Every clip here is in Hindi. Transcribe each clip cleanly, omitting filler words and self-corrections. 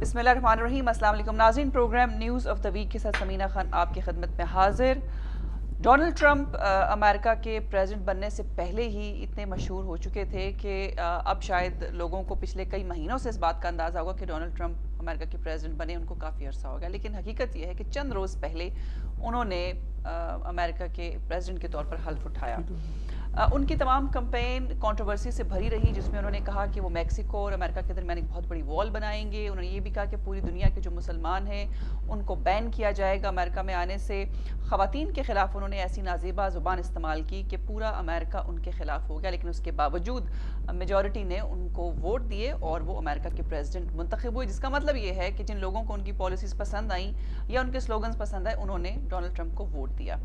बिस्मिल्लाहिर्रहमानिर्रहीम। अस्सलाम वालेकुम नाज़रीन, program news of the week के साथ समीना खान आपकी खिदमत में हाजिर। डोनाल्ड ट्रंप अमेरिका के प्रेसिडेंट बनने से पहले ही इतने मशहूर हो चुके थे कि अब शायद लोगों को पिछले कई महीनों से इस बात का अंदाज़ा होगा कि डोनाल्ड ट्रंप अमेरिका के प्रेसिडेंट बने उनको काफ़ी अरसा हो गया। लेकिन हकीकत यह है कि चंद रोज़ पहले उन्होंने अमेरिका के प्रेसिडेंट के तौर पर हल्फ उठाया। उनकी तमाम कैंपेन कंट्रोवर्सी से भरी रही, जिसमें उन्होंने कहा कि वो मेक्सिको और अमेरिका के दरमियान एक बहुत बड़ी वॉल बनाएंगे। उन्होंने ये भी कहा कि पूरी दुनिया के जो मुसलमान हैं उनको बैन किया जाएगा अमेरिका में आने से। ख़वातीन के ख़िलाफ़ उन्होंने ऐसी नाज़ेबा ज़ुबान इस्तेमाल की कि पूरा अमेरिका उनके ख़िलाफ़ हो गया। लेकिन उसके बावजूद मेजॉरिटी ने उनको वोट दिए और वो अमेरिका के प्रेसिडेंट मुंतखब हुए, जिसका मतलब ये है कि जिन लोगों को उनकी पॉलिसीज़ पसंद आई या उनके स्लोगन्स पसंद आए, उन्होंने डोनाल्ड ट्रंप को वोट दिया।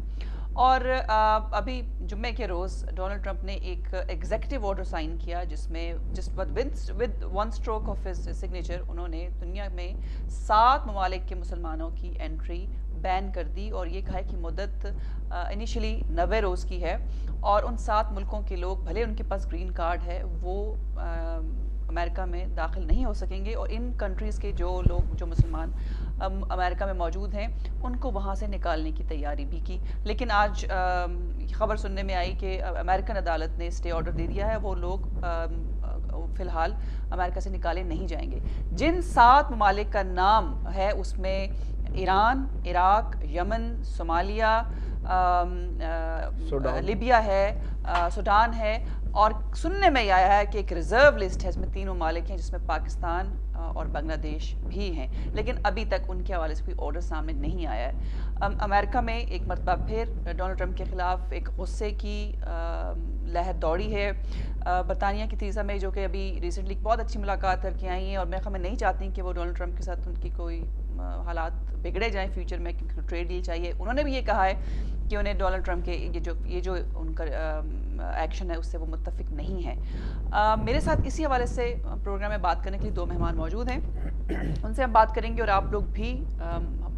और अभी जुम्मे के रोज़ डोनाल्ड ट्रंप ने एक एग्जीक्यूटिव ऑर्डर साइन किया जिस with one stroke of his signature उन्होंने दुनिया में 7 ममालिक के मुसलमानों की एंट्री बैन कर दी। और ये कहा है कि मुद्दत इनिशियली 90 रोज़ की है और उन 7 मुल्कों के लोग, भले उनके पास ग्रीन कार्ड है, वो अमेरिका में दाखिल नहीं हो सकेंगे। और इन कंट्रीज़ के जो लोग, जो मुसलमान अमेरिका में मौजूद हैं, उनको वहाँ से निकालने की तैयारी भी की। लेकिन आज खबर सुनने में आई कि अमेरिकन अदालत ने स्टे ऑर्डर दे दिया है, वो लोग फ़िलहाल अमेरिका से निकाले नहीं जाएंगे। जिन 7 ममालिक का नाम है उसमें Iran, Iraq, Yemen, Somalia, Libya है, सूडान है, और सुनने में आया है कि एक रिज़र्व लिस्ट है, इसमें 3 ममालिक हैं जिसमें पाकिस्तान और बांग्लादेश भी हैं। लेकिन अभी तक उनके हवाले से कोई ऑर्डर सामने नहीं आया है। अमेरिका में एक मरतबा फिर डोनाल्ड ट्रंप के ख़िलाफ़ एक गुस्से की लहर दौड़ी है। बरतानिया की थीसा में, जो कि अभी रिसेंटली बहुत अच्छी मुलाकात करके आई हैं और मैं नहीं चाहती कि वो डोनाल्ड ट्रंप के साथ उनकी कोई हालात बिगड़े जाएं फ्यूचर में, क्योंकि ट्रेड डील चाहिए। उन्होंने भी ये कहा है कि उन्हें डोनाल्ड ट्रंप के ये जो उनका एक्शन है उससे वो मुत्तफिक नहीं है। मेरे साथ इसी हवाले से प्रोग्राम में बात करने के लिए 2 मेहमान मौजूद हैं, उनसे हम बात करेंगे और आप लोग भी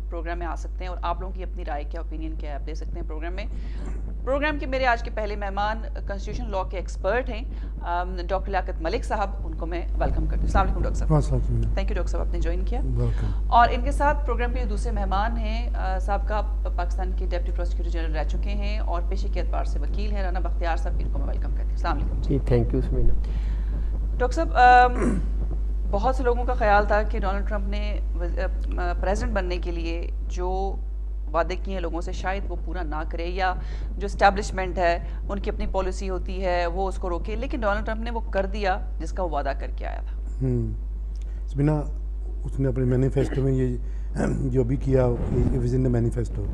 प्रोग्राम में आ सकते हैं और आप लोगों की अपनी राय क्या, ओपिनियन क्या है, आप दे सकते हैं प्रोग्राम में। प्रोग्राम के मेरे आज के पहले मेहमान कॉन्स्टिट्यूशन लॉ के एक्सपर्ट हैं डॉक्टर लियाकत मलिक साहब, उनको मैं वेलकम करती हूँ। अस्सलाम वालेकुम डॉक्टर साहब। थैंक यू डॉक्टर साहब, आपने ज्वाइन किया। और इनके साथ प्रोग्राम के दूसरे मेहमान हैं साबका पाकिस्तान के डिप्टी प्रोसिक्यूटर जनरल रह चुके हैं और पेशे के एतबार से वकील हैं, राना बख्तियार साहब, इनको मैं वेलकम करती हूँ। अस्सलाम वालेकुम जी। Thank you Samina. डॉक्टर साहब, बहुत से लोगों का ख्याल था कि डोनाल्ड ट्रंप ने प्रेसिडेंट बनने के लिए जो वादे किए हैं लोगों से शायद वो पूरा ना करे, या जो इस्टेब्लिशमेंट है उनकी अपनी पॉलिसी होती है वो उसको रोके। लेकिन डोनाल्ड ट्रंप ने वो कर दिया जिसका वो वादा करके आया था। बिना उसने अपने मैनिफेस्टो में ये जो भी किया, it was in the manifesto.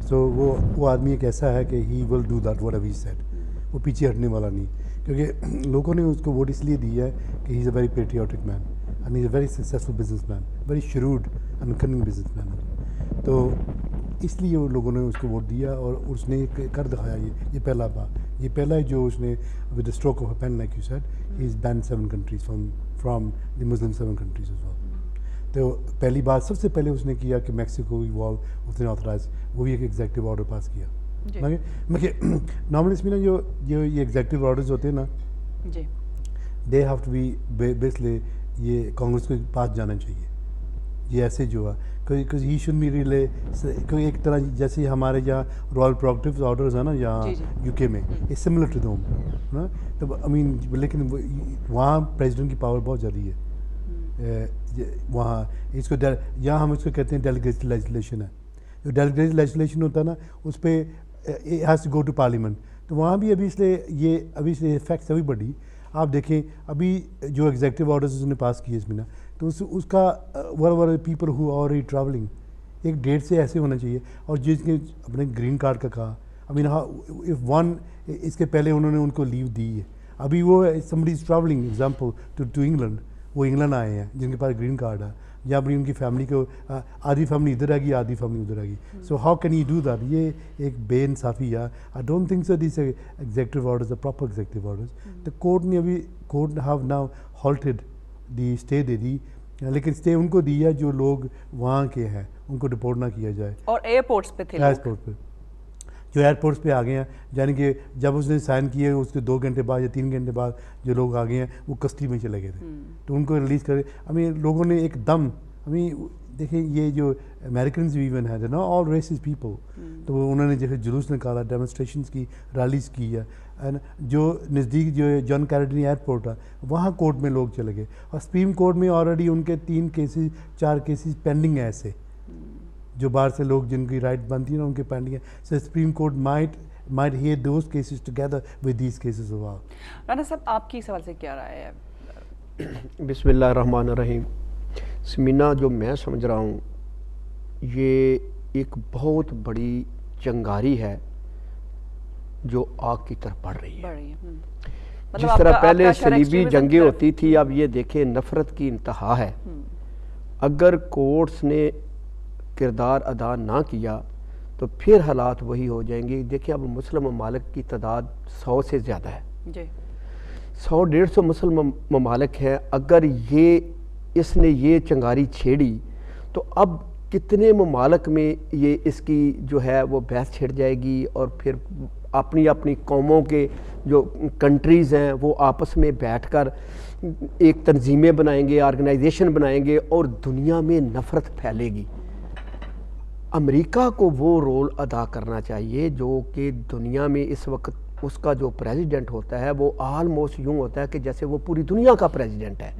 So वो आदमी एक ऐसा है कि he will do that whatever he said, वो पीछे हटने वाला नहीं। क्योंकि लोगों ने उसको वोट इसलिए दी है कि he is a very patriotic man and he is a very successful businessman, very shrewd and cunning businessman. तो इसलिए वो लोगों ने उसको वोट दिया और उसने कर दिखाया। ये पहला है जो उसने with the stroke of a pen, like you said, he is ban 7 countries from the Muslim 7 countries as well. तो पहली बात सबसे पहले उसने किया कि मैक्सिको की वॉल उसने ऑथराइज, वो भी एक एग्जीक्यूटिव ऑर्डर पास किया। नॉर्मली इसमें जो ये एग्जीक्यूटिव ऑर्डर्स होते हैं ना, they have to be basically ये कांग्रेस के पास जाना चाहिए। ये ऐसे जो है because he should be relay, कोई एक तरह जैसे हमारे यहाँ रॉयल प्रोग्रेटिव ऑर्डर्स है ना यहाँ यूके में, इट्स सिमिलर टू दोम ना। तो आई मीन, लेकिन वहाँ प्रेसिडेंट की पावर बहुत ज़्यादा है। वहाँ इसको यहाँ हम इसको कहते हैं डेलीगेटेड लेजिस्लेशन है। जो डेलीगेटेड लेजिस्लेशन होता है ना, उस पर it has to go to parliament. तो वहाँ भी अभी इसलिए इफेक्ट्स अभी बढ़ी। आप देखें अभी जो एग्जीक्यूटिव ऑर्डर्स उसने पास किए इसमें ना, तो उसका where people who are already travelling एक डेट से ऐसे होना चाहिए। और जिसने अपने ग्रीन कार्ड का कहा, आई मीन इफ़ वन, इसके पहले उन्होंने उनको लीव दी है। अभी वो somebody is travelling example to England, वो इंग्लैंड आए हैं जिनके पास ग्रीन कार्ड है, या अपनी उनकी फैमिली को आधी फैमिली इधर आएगी, आधी फैमिली उधर आएगी। So how can you do that? ये एक बेइंसाफ़ी है। I don't think so this executive orders are proper executive orders. तो court have now halted the, stay दे दी, लेकिन स्टे उनको दी है जो लोग वहाँ के हैं, उनको डिपोर्ट ना किया जाए। और एयरपोर्ट्स पे थे, एयरपोर्ट पे जो एयरपोर्ट्स पे आ गए हैं, यानी कि जब उसने साइन किए उसके 2 घंटे बाद या 3 घंटे बाद जो लोग आ गए हैं वो कस्टडी में चले गए थे, तो उनको रिलीज़ करे। आई मीन लोगों ने एकदम देखिए ये जो अमेरिकन भी इवन है ना, ऑल रेसिस पीपल, तो उन्होंने जैसे जुलूस निकाला, डेमोन्स्ट्रेशंस की, रैलीज की है, एंड जो नज़दीक जो जॉन कैनेडी एयरपोर्ट है वहाँ कोर्ट में लोग चले गए, और सुप्रीम कोर्ट में ऑलरेडी उनके 3 केसेस 4 केसेस पेंडिंग है ऐसे, जो बाहर से लोग जिनकी राइट बनती है ना उनके पेंडिंग है। So Supreme Court might hear those cases together with these cases of all. Rana साहब, आपकी सवाल से क्या राय है? बिस्मिल्लाहिर्रहमानिर्रहीम। समीना, जो मैं समझ रहा हूँ ये एक बहुत बड़ी चिंगारी है जो आग की तरफ बढ़ रही है। मतलब जिस तरह पहले आपका सलीबी extremism जंगें की तरफ- होती थी, अब ये देखें नफरत की इंतहा है। अगर कोर्ट्स ने किरदार अदा ना किया तो फिर हालात वही हो जाएंगे। देखिए अब मुस्लिम ममालिक की तादाद 100 से ज़्यादा है, जी 100-150 मुस्लिम ममालिक हैं। अगर इसने ये चिंगारी छेड़ी तो अब कितने ममालिक में ये इसकी जो है वो बहस छिड़ जाएगी, और फिर अपनी अपनी कौमों के जो कंट्रीज़ हैं वो आपस में बैठकर एक तंजीमें बनाएंगे, ऑर्गेनाइजेशन बनाएंगे, और दुनिया में नफ़रत फैलेगी। अमेरिका को वो रोल अदा करना चाहिए जो कि दुनिया में इस वक्त उसका जो प्रेसिडेंट होता है वो आलमोस्ट यूँ होता है कि जैसे वो पूरी दुनिया का प्रेसिडेंट है।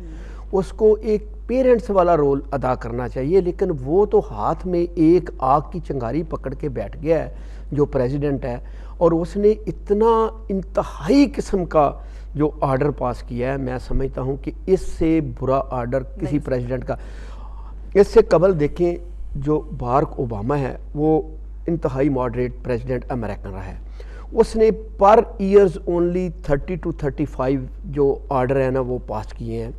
उसको एक पेरेंट्स वाला रोल अदा करना चाहिए, लेकिन वो तो हाथ में एक आग की चिंगारी पकड़ के बैठ गया है जो प्रेसिडेंट है, और उसने इतना इंतहाई किस्म का जो आर्डर पास किया है। मैं समझता हूँ कि इससे बुरा आर्डर किसी प्रेसिडेंट का, इससे कबल देखें जो बाराक ओबामा है वो इंतहाई मॉडरेट प्रेसिडेंट अमेरिकन रहा है, उसने पर ईयर्स ओनली 30 to 35 जो आर्डर है ना वो पास किए हैं।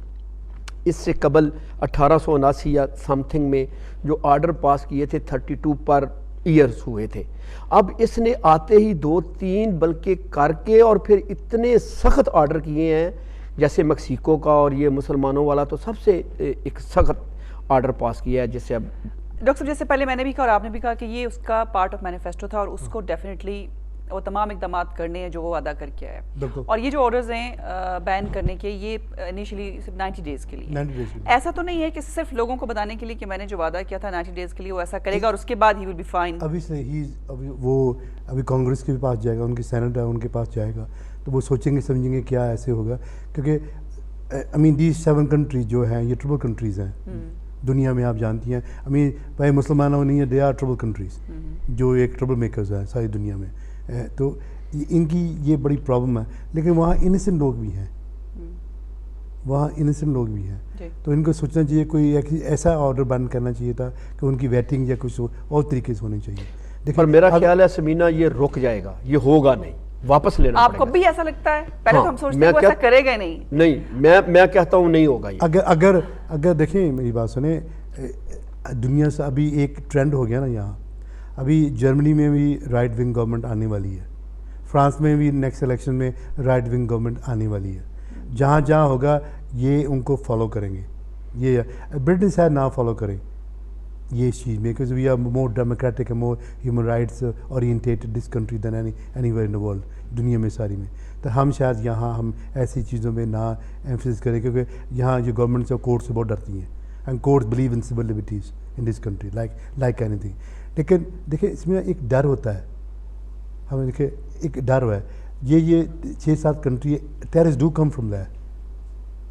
इससे कबल 1879 या समथिंग में जो आर्डर पास किए थे 32 पर ईयर्स हुए थे। अब इसने आते ही 2-3 बल्कि करके और फिर इतने सख्त आर्डर किए हैं, जैसे मैक्सिको का और ये मुसलमानों वाला तो सबसे एक सख्त आर्डर पास किया है। जिससे अब डॉक्टर साहब, जैसे पहले मैंने भी कहा और आपने भी कहा कि ये उसका पार्ट ऑफ मैनिफेस्टो था और उसको डेफिनेटली वो तमाम इकदाम करने हैं जो वो अदा करके आया है। और ये जो ऑर्डर्स हैं बैन करने के, ये इनिशियली सिर्फ 90 डेज के लिए। 90 days के लिए। ऐसा तो नहीं है कि सिर्फ लोगों को बताने के लिए कि मैंने जो वादा किया था 90 डेज के लिए वो ऐसा करेगा और उसके बाद ही विल बी फाइन। अभी से ही अभी कांग्रेस के पास जाएगा, उनकी सेनेट है उनके पास जाएगा, तो वो सोचेंगे समझेंगे क्या ऐसे होगा, क्योंकि आई मीन दीज 7 कंट्रीज जो हैं ये ट्रबल कंट्रीज़ हैं दुनिया में, आप जानती हैं। आई मीन भाई मुसलमानों नहीं है, दे आर ट्रबल कंट्रीज़ जो एक ट्रबल मेकर्स हैं सारी दुनिया में। तो इनकी ये बड़ी प्रॉब्लम है, लेकिन वहाँ इनोसेंट लोग भी हैं, वहाँ इनोसेंट लोग भी हैं, तो इनको सोचना चाहिए कोई ऐसा ऑर्डर बंद करना चाहिए था कि उनकी वेटिंग या कुछ और तरीके से होनी चाहिए। देखिए पर मेरा ख्याल है समीना ये रुक जाएगा, ये होगा नहीं, वापस लेना आपको पड़ेगा। भी ऐसा लगता है? पहले हाँ, तो हम सोचते हैं वो ऐसा करेगा ही नहीं। नहीं, मैं कहता हूँ नहीं होगा ये। अगर देखिए मेरी बात सुने, दुनिया से अभी एक ट्रेंड हो गया ना यहाँ, अभी जर्मनी में भी राइट विंग गवर्नमेंट आने वाली है, फ्रांस में भी नेक्स्ट इलेक्शन में राइट विंग गवर्नमेंट आने वाली है। जहाँ जहाँ होगा ये उनको फॉलो करेंगे, ये ब्रिटेन शायद ना फॉलो करें ये इस चीज़ में, because we are more democratic and more human rights orientated this country than anywhere in the world, दुनिया में सारी में। तो हम शायद यहाँ हम ऐसी चीज़ों में ना एम्फेसिस करें, क्योंकि यहाँ जो गवर्नमेंट से कोर्ट से बहुत डरती हैं, and courts believe in civil liberties in this country like anything. लेकिन देखिए इसमें एक डर होता है, हमें देखिए एक डर है, ये 6-7 country terrorist do come from that,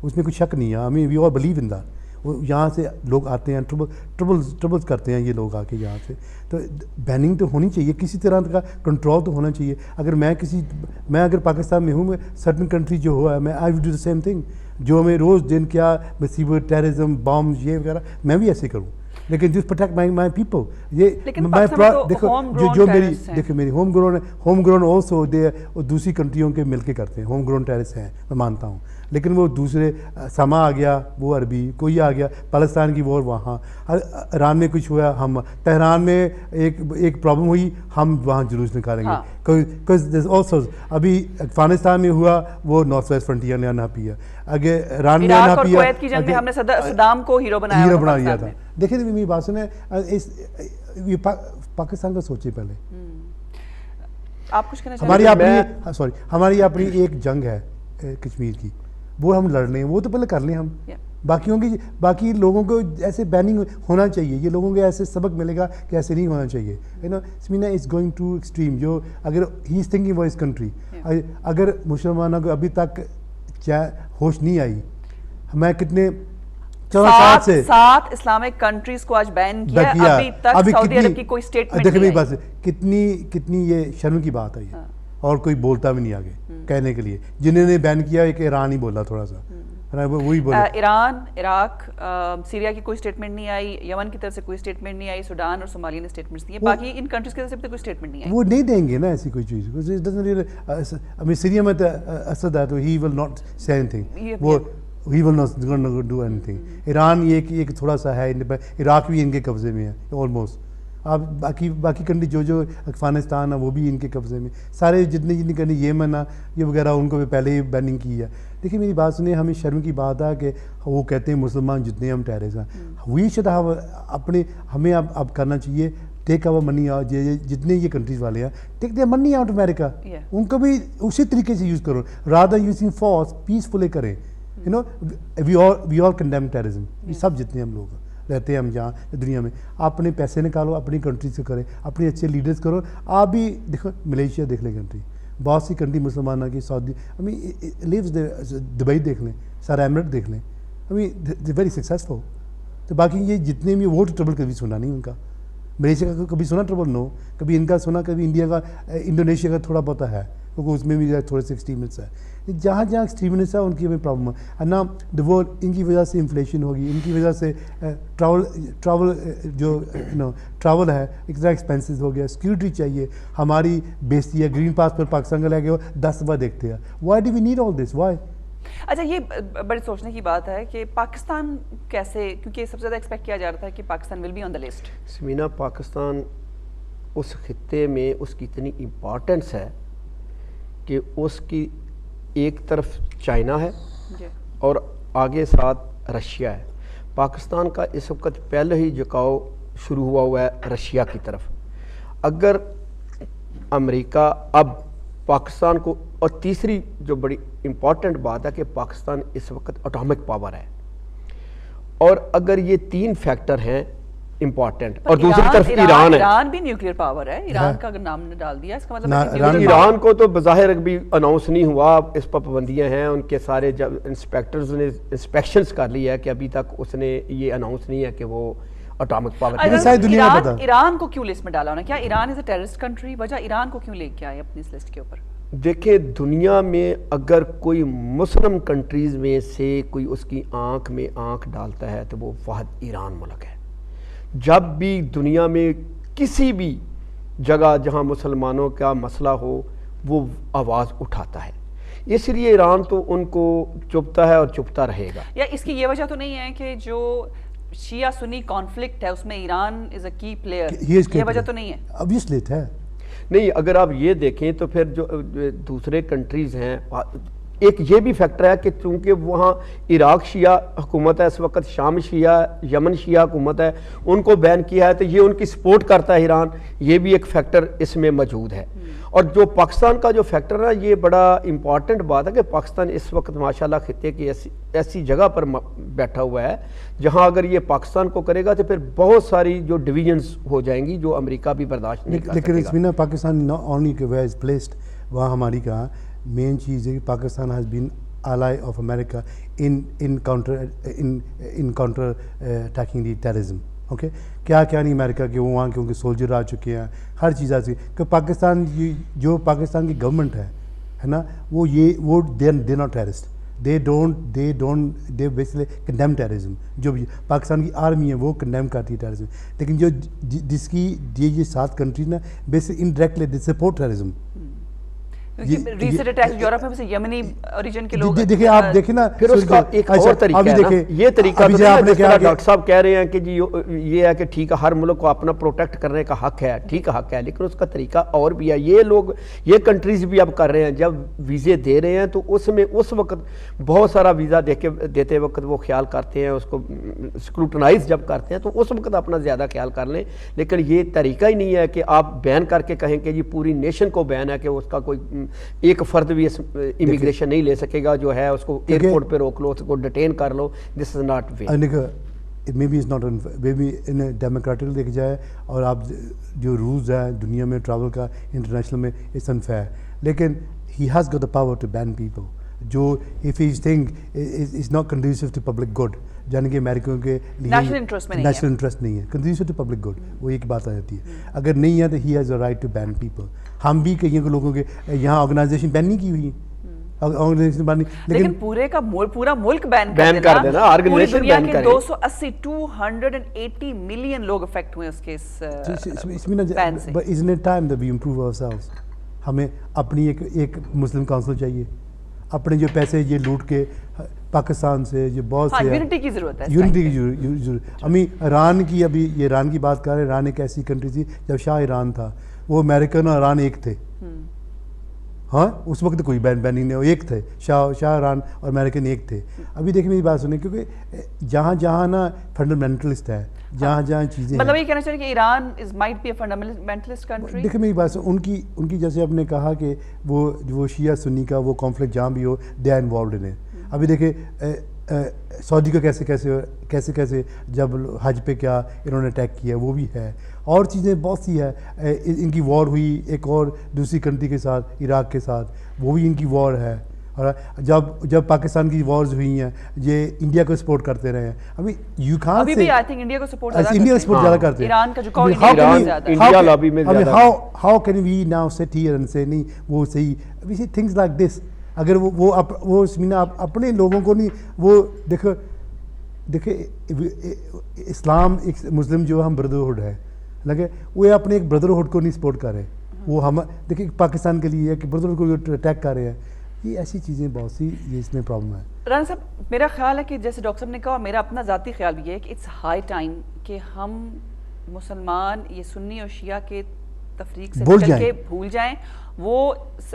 उसमें कुछ शक नहीं है। I mean we all believe in that. वो यहाँ से लोग आते हैं, ट्रबल्स करते हैं ये लोग आके यहाँ से, तो बैनिंग तो होनी चाहिए, किसी तरह का कंट्रोल तो होना चाहिए। अगर मैं अगर पाकिस्तान में हूँ, मैं सर्टन कंट्री जो हुआ है, मैं I will do the same thing, जो हमें रोज़ दिन क्या मुसीबत, टेररिज्म, बॉम्ब ये वगैरह, मैं भी ऐसे करूँ, लेकिन जस्ट प्रोटेक्ट माई पीपल। ये मैं देखो जो मेरी होम ग्रोन ऑल्सो दे दूसरी कंट्रियों के मिलके करते हैं, होम ग्रोन टेररिस्ट हैं, मैं मानता हूँ, लेकिन वो दूसरे समा आ गया, वो अरबी कोई आ गया, पाकिस्तान की वॉर वहाँ, ईरान में कुछ हुआ, हम तेहरान में एक प्रॉब्लम हुई, हम वहाँ जुलूस निकालेंगे। ऑल्सो अभी अफगानिस्तान में हुआ, वो नॉर्थ वेस्ट फ्रंटियर ने ना पिया, अगर ईरान ने ना पिया, की जंग में हमने सद्दाम को हीरो बना दिया था। देखिए मेरी बात सुने, पाकिस्तान का सोचिए पहले, आप कुछ कहना चाहिए? हमारी अपनी एक जंग है कश्मीर की, वो हम लड़ रहे हैं, वो तो पहले कर लें हम। Yeah. बाकी लोगों को ऐसे बैनिंग होना चाहिए, ये लोगों को ऐसे सबक मिलेगा कि ऐसे नहीं होना चाहिए। You know Samina is going to extreme. जो अगर he is thinking for his country, अगर मुसलमानों को अभी तक क्या होश नहीं आई, मैं कितने 4 से 7 इस्लामिक कंट्रीज को आज बैन किया, अभी तक सऊदी अरब की कोई स्टेटमेंट नहीं आई। बस कितनी ये शर्म की बात है ये। और कोई बोलता भी नहीं आगे कहने के लिए। जिन्होंने बैन किया एक ईरान ही बोला थोड़ा सा, वही बोला। ईरान, इराक, सीरिया की कोई स्टेटमेंट नहीं आई, यमन की तरफ से कोई स्टेटमेंट नहीं आई, सूडान और सोमालिया ने स्टेटमेंट्स दिए, बाकी इन कंट्रीज की तरफ से कोई स्टेटमेंट नहीं आई। वो नहीं देंगे ना ऐसी कोई चीज़। अभी सीरिया में तो असद है, तो he will not say anything, वो he will not do anything. Iran ये थोड़ा सा है, इराक भी इनके कब्जे में है ऑलमोस्ट। आप बाकी कंट्री जो अफगानिस्तान है वो भी इनके कब्जे में, सारे जितनी कंट्री येमन है ये वगैरह, उनको भी पहले ही बैनिंग की है। देखिए मेरी बात सुनिए, हमें शर्म की बात है कि वो कहते हैं मुसलमान जितने हम टेररिस्ट हैं। वी शुड हैव अपने, हमें अब करना चाहिए टेक आवर मनी आउट। जितने ये कंट्रीज वाले हैं, take their money out America, उनको भी उसी तरीके से यूज़ करो, रादर यूजिंग फोर्स, पीसफुली करें। You know we all condemn terrorism, सब जितने हम लोग रहते हैं हम जहाँ दुनिया में। आप अपने पैसे निकालो, अपनी कंट्री से करें, अपने अच्छे लीडर्स करो। आप भी देखो, मलेशिया देख लें कंट्री, बहुत सी कंट्री मुसलमानों की, Saudi, I mean lives, Dubai देख लें, सारा एमिरेट देख लें, I mean they very successful. तो बाकी ये जितने भी, वो ट्रबल कभी सुना नहीं उनका। मलेशिया का कभी सुना ट्रबल? नो। कभी इनका सुना, कभी इंडिया का, इंडोनेशिया का थोड़ा बहुत है, क्योंकि उसमें भी थोड़े से एक्सट्रीमिस्ट है। जहाँ एक्सट्रीमिस्ट है उनकी हमें प्रॉब्लम है ना। वो इनकी वजह से इन्फ्लेशन होगी, इनकी वजह से ट्रैवल जो ट्रैवल है इतना एक्सपेंसिव हो गया, सिक्योरिटी चाहिए, हमारी बेइज्जती है। ग्रीन पास पर पाकिस्तान का लेके वो 10 दफ़ा देखते हैं। Why do we need all this, why? अच्छा, ये बड़े सोचने की बात है कि पाकिस्तान कैसे, क्योंकि सबसे ज़्यादा एक्सपेक्ट किया जा रहा था कि Pakistan will be on the list. Samina, Pakistan उस खित्ते में उसकी इतनी इम्पोर्टेंस है कि उसकी एक तरफ चाइना है और आगे साथ रशिया है। पाकिस्तान का इस वक्त पहले ही झुकाव शुरू हुआ है रशिया की तरफ। अगर अमेरिका अब पाकिस्तान को, और तीसरी जो बड़ी इम्पॉर्टेंट बात है कि पाकिस्तान इस वक्त एटॉमिक पावर है, और अगर ये 3 फैक्टर हैं इम्पॉर्टेंट, और दूसरी तरफ ईरान है। ईरान भी न्यूक्लियर पावर है। ईरान का अगर नाम ने डाल दिया, इसका मतलब ईरान को तो बज़ाहिर भी अनाउंस नहीं हुआ, इस पर पाबंदियां हैं। उनके सारे जब इंस्पेक्टर्स ने इंस्पेक्शंस कर लिया है कि अभी तक उसने ये अनाउंस नहीं है कि वो एटॉमिक पावर है। ईरान को क्यों लिस्ट में डाला उन्होंने? क्या Iran is a terrorist country? वजह ईरान को क्यों लेके आए अपनी इस लिस्ट के ऊपर? देखिए, दुनिया में अगर कोई मुस्लिम कंट्रीज में से कोई उसकी आंख में आंख डालता है तो वो वाहिद ईरान मुल्क है। जब भी दुनिया में किसी भी जगह जहां मुसलमानों का मसला हो, वो आवाज़ उठाता है। इसलिए ईरान तो उनको चुपता है और चुपता रहेगा। या इसकी ये वजह तो नहीं है कि जो शिया सुन्नी कॉन्फ्लिक्ट है उसमें ईरान इज अ की प्लेयर, ये वजह तो नहीं है? ऑब्वियसली है नहीं। अगर आप ये देखें तो फिर जो दूसरे कंट्रीज़ हैं, एक ये भी फैक्टर है कि चूँकि वहाँ इराक शिया हुकूमत है इस वक्त, शाम शिया, यमन शिया हुकूमत है, उनको बैन किया है, तो ये उनकी सपोर्ट करता है ईरान। ये भी एक फैक्टर इसमें मौजूद है। और जो पाकिस्तान का जो फैक्टर है, ये बड़ा इम्पॉर्टेंट बात है कि पाकिस्तान इस वक्त माशाल्लाह खित्ते की ऐसी जगह पर बैठा हुआ है जहाँ अगर ये पाकिस्तान को करेगा तो फिर बहुत सारी जो डिवीजन्स हो जाएंगी जो अमेरिका भी बर्दाश्त नहीं कर सकेगा। लेकिन इसमें ना Pakistan only where is placed, वहाँ हमारी कहा मेन चीज़ है कि Pakistan has been ally of America in counter attacking the terrorism. Okay क्या नहीं अमेरिका के, वो वहाँ के उनके सोल्जर आ चुके हैं, हर चीज़ आ चुकी है। कि पाकिस्तान जो पाकिस्तान की गवर्नमेंट है ना, वो they not terrorist, they basically condemn terrorism. जो भी पाकिस्तान की आर्मी है वो कंडेम करती है टेररिज्म, लेकिन जो जिसकी ये 7 कंट्रीज ना basically indirectly they support terrorism. Recent attacks Europe में वैसे यमनी ओरिजिन के लोग, देखिए आप देखें ना, फिर उसका एक और तरीका है ना, ये तरीका तो डॉक्टर साहब कह रहे हैं कि जी ये है कि ठीक है हर मुल्क को अपना प्रोटेक्ट करने का हक है, ठीक है हक है, लेकिन उसका तरीका और भी है। ये लोग, ये कंट्रीज भी अब कर रहे हैं, जब वीज़े दे रहे हैं तो उसमें उस वक्त बहुत सारा वीज़ा देते वक्त वो ख्याल करते हैं, उसको स्क्रूटनाइज जब करते हैं तो उस वक्त अपना ज़्यादा ख्याल कर लें। लेकिन ये तरीका ही नहीं है कि आप बैन करके कहें कि जी पूरी नेशन को बैन है कि उसका कोई एक फर्द भी इमिग्रेशन नहीं ले सकेगा, जो है उसको एयरपोर्ट पे रोक लो, उसको डिटेन कर लो, this is not way. Maybe is not maybe in democratic देखा जाए और आप जो रूल्स हैं दुनिया में ट्रैवल का इंटरनेशनल में, इट्स अनफेयर, लेकिन he has got the power to ban people जो if he think is not conducive to public good, यानी कि अमेरिकन के लिए नेशनल इंटरेस्ट नहीं है, कंड्यूसिव टू पब्लिक गुड, वो एक बात आ जाती है। अगर नहीं है तो he has a right to ban people. हम भी कई लोगों के यहाँ ऑर्गेनाइजेशन बैन नहीं की हुई है, ऑर्गेनाइजेशन बैन, लेकिन पूरे का पूरा मुल्क बैन कर देना, ऑर्गेनाइजेशन बैन करें। 280 मिलियन लोग अफेक्ट हुए उसके बैन से। But isn't it time that we improve ourselves? हमें अपनी एक मुस्लिम काउंसिल चाहिए, अपने जो पैसे ये लूट के पाकिस्तान से जो बहुत से यूनिटी की जरूरत है, यूनिटी की जरूरत। अभी ईरान की, अभी ये ईरान की बात कर रहे हैं, ईरान एक ऐसी कंट्री थी जब शाह ईरान था, वो अमेरिकन और ईरान एक थे। हाँ, उस वक्त कोई बैनिंग नहीं, एक थे, शाह ईरान और अमेरिकन एक थे। अभी देखिए मेरी बात सुनिए, क्योंकि जहाँ जहाँ ना फंडामेंटलिस्ट है, जहाँ जहाँ चीज़ें, मतलब ये कहना चाहिए कि Iran might be a fundamentalist country. देखिए मेरी बात सुनिए, उनकी जैसे आपने कहा कि वो शिया सुन्नी का वो कॉन्फ्लिक्ट जहाँ भी हो, they are involve in it. अभी देखिए सऊदी का कैसे जब हज पे क्या इन्होंने अटैक किया, वो भी है, और चीज़ें बहुत सी है। इनकी वॉर हुई एक और दूसरी कंट्री के साथ, इराक के साथ, वो भी इनकी वॉर है। और जब पाकिस्तान की वॉर्स हुई हैं, ये इंडिया को सपोर्ट करते रहे हैं। अभी यू खान अभी भी आई थिंक इंडिया को सपोर्ट ज़्यादा करते हैं। ईरान का झुकाव इंडिया लॉबी में ज़्यादा। How can we now sit here and से नहीं वो सही, we see things like this. अगर वो समीना अपने लोगों को नहीं, वो देखो इस्लाम एक मुस्लिम जो हम ब्रदरहुड है लगे, वो अपने एक ब्रदरहुड को नहीं सपोर्ट कर रहे, वो हम देखिए पाकिस्तान के लिए कि ब्रदरहुड को अटैक कर रहे हैं। ये ऐसी चीज़ें बहुत सी, ये इसमें प्रॉब्लम है। राना साहब, मेरा ख्याल है कि जैसे डॉक्टर साहब ने कहा, मेरा अपना ज़ाती ख्याल भी है कि इट्स हाई टाइम कि हम मुसलमान ये सुन्नी और शिया के तफरीक से निकल के भूल जाएं। वो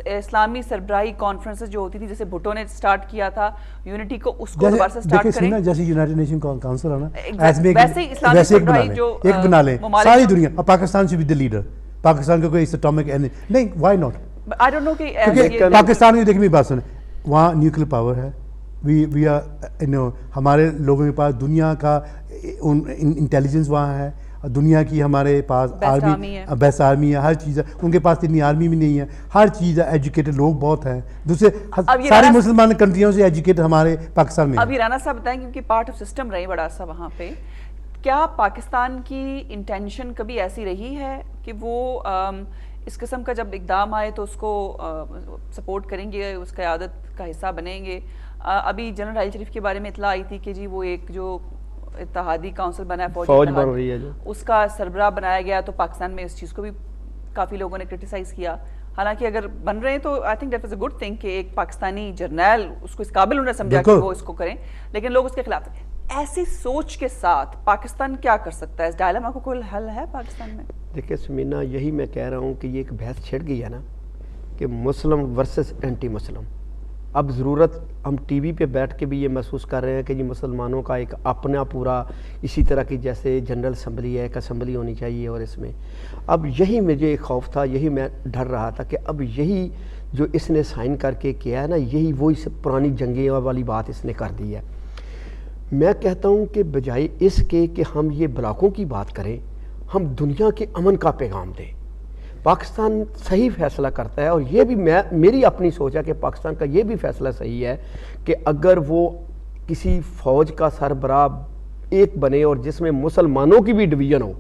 इस्लामी सरबराही कॉन्फ्रेंसेस जो होती थी, जैसे भुट्टो ने स्टार्ट किया था यूनिटी को, उसको दोबारा से स्टार्ट करें। जैसे यूनाइटेड नेशन काउंसिल है ना, वैसे इस्लामी सरबराही जो एक बना लें सारी दुनिया, और पाकिस्तान से भी द लीडर, पाकिस्तान का कोई एटॉमिक एनर्जी नहीं, why not? I don't know कि पाकिस्तान में देखिए मेरी बात सुने, वहाँ न्यूक्लियर पावर है, वी आर हमारे लोगों के पास दुनिया का इंटेलिजेंस वहाँ है, दुनिया की हमारे पास बेस्ट आर्मी है, हर चीज़ है। उनके पास इतनी आर्मी भी नहीं है, हर चीज़ है, एजुकेटेड लोग बहुत हैं, दूसरे सारी मुसलमान कंट्रियों से एजुकेटेड हमारे पाकिस्तान में। अभी राना साहब बताएं, क्योंकि पार्ट ऑफ सिस्टम रहे बड़ा सा वहाँ पे, क्या पाकिस्तान की इंटेंशन कभी ऐसी रही है कि वो इस किस्म का जब इकदाम आए तो उसको सपोर्ट करेंगे, उसका क़यादत का हिस्सा बनेंगे? अभी जनरल राहिल शरीफ के बारे में इतला आई थी कि जी वो एक जो इत्तेहादी काउंसिल बना है, फौज बन रही है जो, उसका सरबराह बनाया गया, तो पाकिस्तान में इस चीज़ को भी काफ़ी लोगों ने क्रिटिसाइज़ किया। हालांकि अगर बन रहे हैं तो I think that was a good thing कि एक पाकिस्तानी जर्नल उसको इस काबिल उन्होंने समझा कि वो इसको करें, लेकिन लोग उसके खिलाफ थे। ऐसी सोच के साथ पाकिस्तान क्या कर सकता है? इस डायलेमा को कोई हल है पाकिस्तान में? देखिए सुमीना, यही मैं कह रहा हूँ कि ये एक बहस छिड़ गई है ना कि मुस्लिम वर्सेस एंटी मुस्लिम। अब ज़रूरत हम टीवी पे बैठ के भी ये महसूस कर रहे हैं कि जी मुसलमानों का एक अपना पूरा इसी तरह की जैसे जनरल असम्बली है, एक असम्बली होनी चाहिए, और इसमें अब यही मुझे एक खौफ था, यही मैं डर रहा था कि अब यही जो इसने साइन करके किया है ना, यही वो इस पुरानी जंगें वाली बात इसने कर दी है। मैं कहता हूँ कि बजाय इसके कि हम ये ब्लॉकों की बात करें, हम दुनिया के अमन का पैगाम दें। पाकिस्तान सही फैसला करता है, और ये भी मेरी अपनी सोच है कि पाकिस्तान का ये भी फैसला सही है कि अगर वो किसी फ़ौज का सरबराह एक बने और जिसमें मुसलमानों की भी डिवीज़न हो,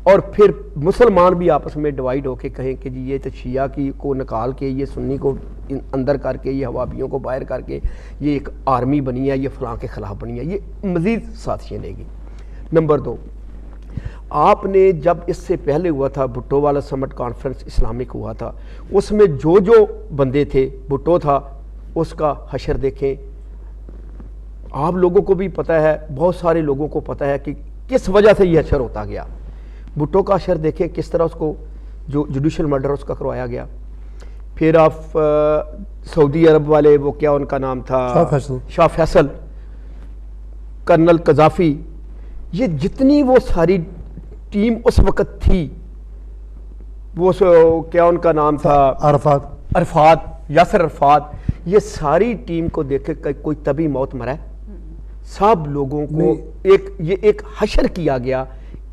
और फिर मुसलमान भी आपस में डिवाइड होके कहें कि जी ये तो शिया की को निकाल के ये सुन्नी को अंदर करके ये हवाबियों को बाहर करके ये एक आर्मी बनी है, ये फ़लाँ के ख़िलाफ़ बनी है, ये मज़ीद साथियाँ लेगी। नंबर 2, आपने जब इससे पहले हुआ था भुट्टो वाला समिट कॉन्फ्रेंस इस्लामिक हुआ था, उसमें जो जो बंदे थे, भुट्टो था, उसका हशर देखें। आप लोगों को भी पता है, बहुत सारे लोगों को पता है कि किस वजह से ये हशर होता गया। भुट्टो का हशर देखें किस तरह उसको जो जुडिशल मर्डर उसका करवाया गया। फिर आप सऊदी अरब वाले, वो क्या उनका नाम था, शाह फैसल, कर्नल कज़ाफ़ी, ये जितनी वो सारी टीम उस वक़्त थी, वो क्या उनका नाम था, अरफात, यासर अरफात, ये सारी टीम को देख के कोई तभी मौत मरा है? सब लोगों को एक हशर किया गया,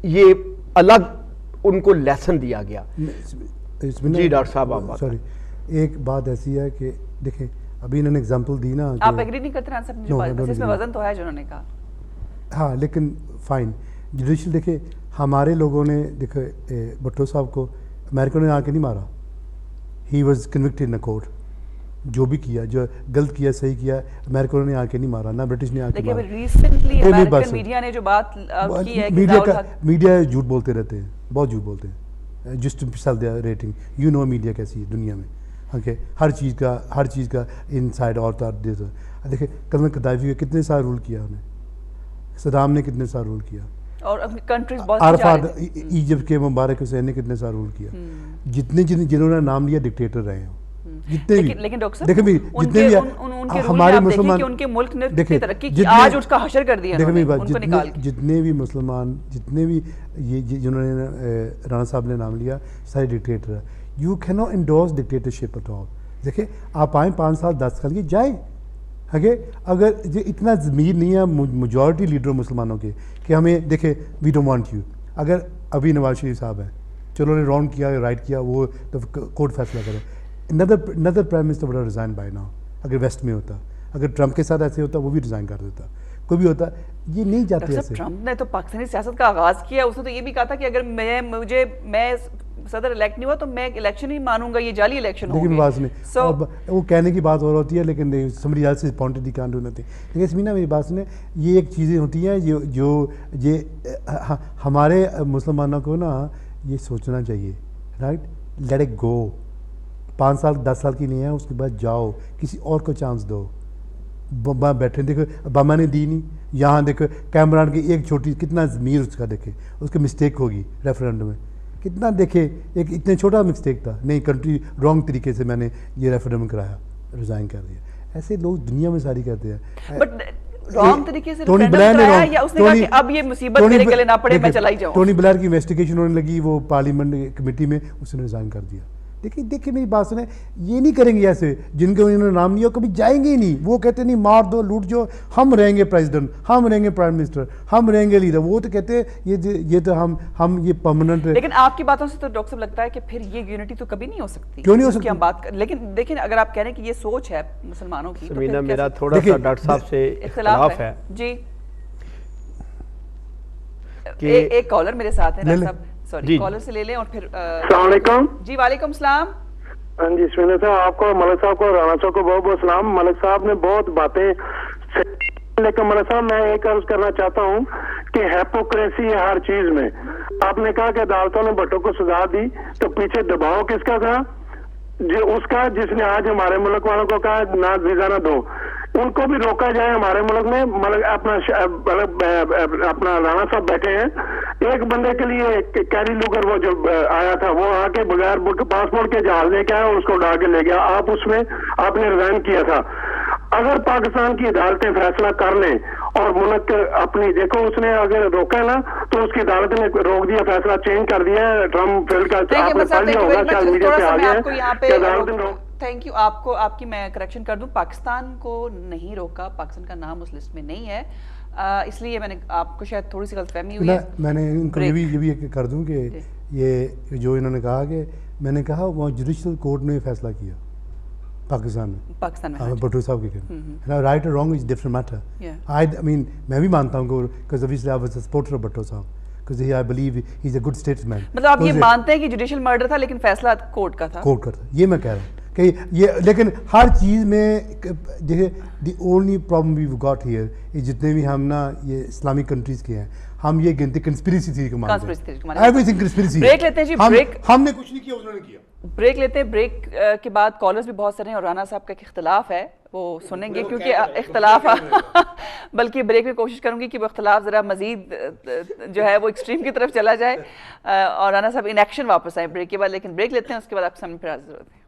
ये अलग उनको लेसन दिया गया। जी डॉक्टर साहब आप बात सॉरी, एक बात ऐसी है कि देखें अभी इन्होंने एग्जांपल दी ना, आप एग्री नहीं करते राना साहब ने जो बात, बस इसमें वजन तो है जो उन्होंने कहा। हाँ लेकिन फाइन, जुडिशल देखे हमारे लोगों ने देखे भट्टो साहब को अमेरिका ने आके नहीं मारा, he was convicted in a court, जो भी किया, जो गलत किया सही किया, अमेरिका ने आके नहीं मारा, ना ब्रिटिश ने आके मारा। लेकिन रिसेंटली अमेरिकन मीडिया ने जो बात की है कि मीडिया झूठ बोलते रहते हैं, बहुत झूठ बोलते हैं, just to sell their rating. You know media कैसी है दुनिया में, ओके, हर चीज़ का इनसाइड और देखिए कर्नल कदाफी ने कितने साल रूल किया, उन्हें सदाम ने कितने साल रूल किया, और कंट्रीज बहुत अरफात इजिप्ट के मुबारक हुसैन ने कितने साल रूल किया, जिन्होंने नाम लिया डिक्टेटर रहे हैं जितने भी। लेकिन डॉक्टर साहब देखिए भी जितने भी उनके हमारे मुसलमान, उनके मुल्क ने कितनी तरक्की की, आज उसका हशर कर दिया देखिए उन्होंने, बात, उनको निकाल के। जितने भी मुसलमान, जितने भी ये जिन्होंने राणा साहब ने नाम लिया, सारे डिक्टेटर है। You can not endorse dictatorship at all. देखिए आप आए 5 साल 10 साल की जाए, अगे अगर ये इतना ज़मीर नहीं है मेजॉरिटी लीडर मुसलमानों के कि हमें देखे वी डोंट वांट यू, अगर अभी नवाज शरीफ साहब हैं, चलो उन्होंने रॉन्ग किया राइट किया, वो तो कोर्ट फैसला करे। Another prime minister would have resign by now, अगर वेस्ट में होता, अगर ट्रंप के साथ ऐसे होता वो भी रिजाइन कर देता, कोई भी होता, ये नहीं जाते ऐसे। ट्रंप ने तो पाकिस्तानी सियासत का आगाज किया, उसने तो ये भी कहा था कि अगर मैं सदर इलेक्ट नहीं हुआ तो मैं इलेक्शन ही मानूंगा, ये जाली इलेक्शन होंगे। लेकिन बात सुने, वो कहने की बात और होती है, लेकिन समझी जाल से पॉइंट दी कांड होती है। लेकिन इसमें ना मेरी बात सुने, ये एक चीज़ें होती हैं जो हमारे मुसलमानों को ना ये सोचना चाहिए, राइट, लेट इट गो। 5 साल 10 साल की नहीं है, उसके बाद जाओ किसी और को चांस दो। बैठे देखो ओबामा ने दी नहीं, यहाँ देखो कैमरान की एक छोटी कितना ज़मीर उसका, देखे उसकी मिस्टेक होगी रेफरेंडम में, कितना देखे एक इतने छोटा मिस्टेक था, नहीं कंट्री रॉन्ग तरीके से मैंने ये रेफरेंडम कराया, रिज़ाइन कर दिया। ऐसे लोग दुनिया में सारी करते हैं। बट रॉन्ग तरीके से टोनी ब्लेयर ने या उसने कहा कि अब ये मुसीबत मेरे गले ना पड़े, मैं चला ही जाऊं। टोनी ब्लेयर की इन्वेस्टिगेशन होने लगी वो पार्लियामेंट कमेटी में, उसने रिज़ाइन कर दिया। देखिए मेरी बात सुने, ये नहीं करेंगे ऐसे, जिनके उन्होंने नाम लिया कभी जाएंगे ही नहीं। वो कहते नहीं मार दो लूट जो, हम रहेंगे प्रेसिडेंट, हम रहेंगे प्राइम मिनिस्टर, हम रहेंगे लीडर। वो तो कहते हैं ये तो हम ये परमानेंट। लेकिन आपकी बातों से तो डॉक्टर साहब लगता है कि फिर ये यूनिटी तो कभी नहीं हो सकती। क्यों नहीं हो सकती? हम बात कर, लेकिन देखिए अगर आप कह रहे हैं कि ये सोच है मुसलमानों की, तो फिर मेरा थोड़ा सा डॉक्टर साहब से इख्तिलाफ है जी। एक कॉलर मेरे साथ है डॉक्टर साहब, सॉरी कॉलर से ले लें और फिर अस्सलाम वालेकुम। जी वालेकुम सलाम। हाँ जी सुनील साहब, आपको मलिक साहब को राणा साहब को बहुत बहुत सलाम। मलिक साहब ने बहुत बातें, लेकिन मलिक साहब मैं एक अर्ज करना चाहता हूँ कि हिपोक्रेसी है हर चीज में। आपने कहा कि अदालतों ने भट्टो को सजा दी, तो पीछे दबाव किसका था? जो उसका जिसने आज हमारे मुल्क वालों को कहा ना वीजा ना दो, उनको भी रोका जाए हमारे मुल्क में। अपना राणा साहब बैठे हैं, एक बंदे के लिए कैरी लूगर वो जो आया था, वो आके बगैर पासपोर्ट के जहाज लेके आया और उसको उड़ा के ले गया। आप उसमें आपने रिजाइन किया था। अगर पाकिस्तान की अदालतें फैसला कर लें और मुल्क अपनी, देखो उसने अगर रोका ना तो उसकी अदालत ने रोक दिया, फैसला चेंज कर दिया है। ट्रम्प फील्ड का आपने पढ़ लिया होगा, शायद मीडिया पे आ गया। थैंक यू आपको, आपकी मैं करेक्शन कर दूं, पाकिस्तान को नहीं रोका, पाकिस्तान का नाम उस लिस्ट में नहीं है, इसलिए मैंने आपको शायद थोड़ी सी गलतफहमी हुई है। मैंने इनको ये भी कर दूं कि ये जो इन्होंने कहा कि मैंने कहा वहाँ जुडिशल कोर्ट ने फैसला किया पाकिस्तान में भट्टो साहब के राइट और wrong is different matter. I mean मैं भी मानता हूँ because obviously I was a supporter of Bhutto साहब, because I believe he is a good statesman। मतलब आप ये मानते हैं कि जुडिशियल मर्डर था लेकिन फैसला कोर्ट का था? कोर्ट का था, ये मैं कह रहा हूँ कि ये, लेकिन हर चीज़ में देखिए the only problem we got here, जितने भी हम ना ये इस्लामिक कंट्रीज के हैं, हम ये गिनते कंस्पिरेसी थ्योरी को मानते हैं, एवरीथिंग कंस्पिरेसी। ब्रेक लेते हैं जी, ब्रेक। हमने कुछ नहीं किया, उन्होंने किया। ब्रेक लेते हैं, ब्रेक के बाद कॉलर्स भी बहुत सारे हैं और राणा साहब का इख्तलाफ है वो सुनेंगे, क्योंकि इख्तलाफ बल्कि ब्रेक में कोशिश करूंगी कि वो इख्तलाफ ज़रा मजीद जो है वो एक्सट्रीम की तरफ चला जाए और राणा साहब इन एक्शन वापस आए ब्रेक के बाद। लेकिन ब्रेक लेते हैं, उसके बाद आपके सामने फिर हाजिर होते हैं।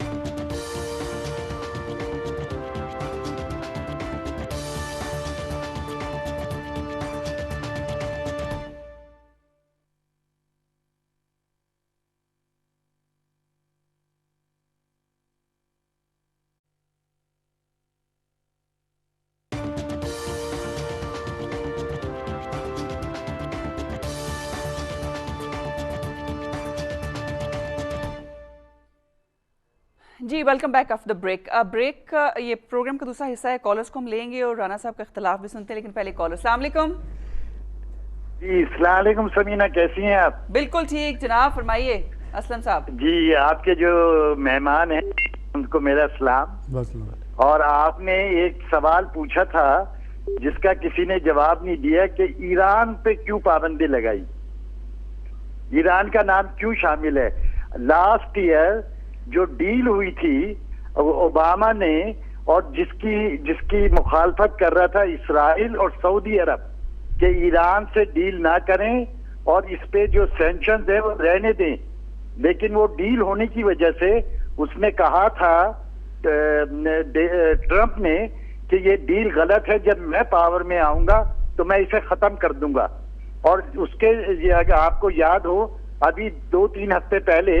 जी welcome back after the break. ये प्रोग्राम का दूसरा हिस्सा है, कॉलर्स को हम लेंगे और राना साहब का इख्तलाफ भी सुनते हैं, लेकिन पहले कॉलर। अस्सलाम वालेकुम। जी अस्सलाम वालेकुम समीना, कैसी हैं आप? बिल्कुल ठीक जनाब, फरमाइए असलम साहब। जी आपके जो मेहमान हैं उनको मेरा सलाम। बस और आपने एक सवाल पूछा था जिसका किसी ने जवाब नहीं दिया कि ईरान पे क्यों पाबंदी लगाई, ईरान का नाम क्यों शामिल है। लास्ट ईयर जो डील हुई थी ओबामा ने, और जिसकी मुखालफत कर रहा था इसराइल और सऊदी अरब कि ईरान से डील ना करें और इस पे जो सैंक्शंस है वो रहने दें, लेकिन वो डील होने की वजह से उसने कहा था ट्रंप ने कि ये डील गलत है, जब मैं पावर में आऊंगा तो मैं इसे खत्म कर दूंगा। और उसके अगर आपको याद हो अभी 2-3 हफ्ते पहले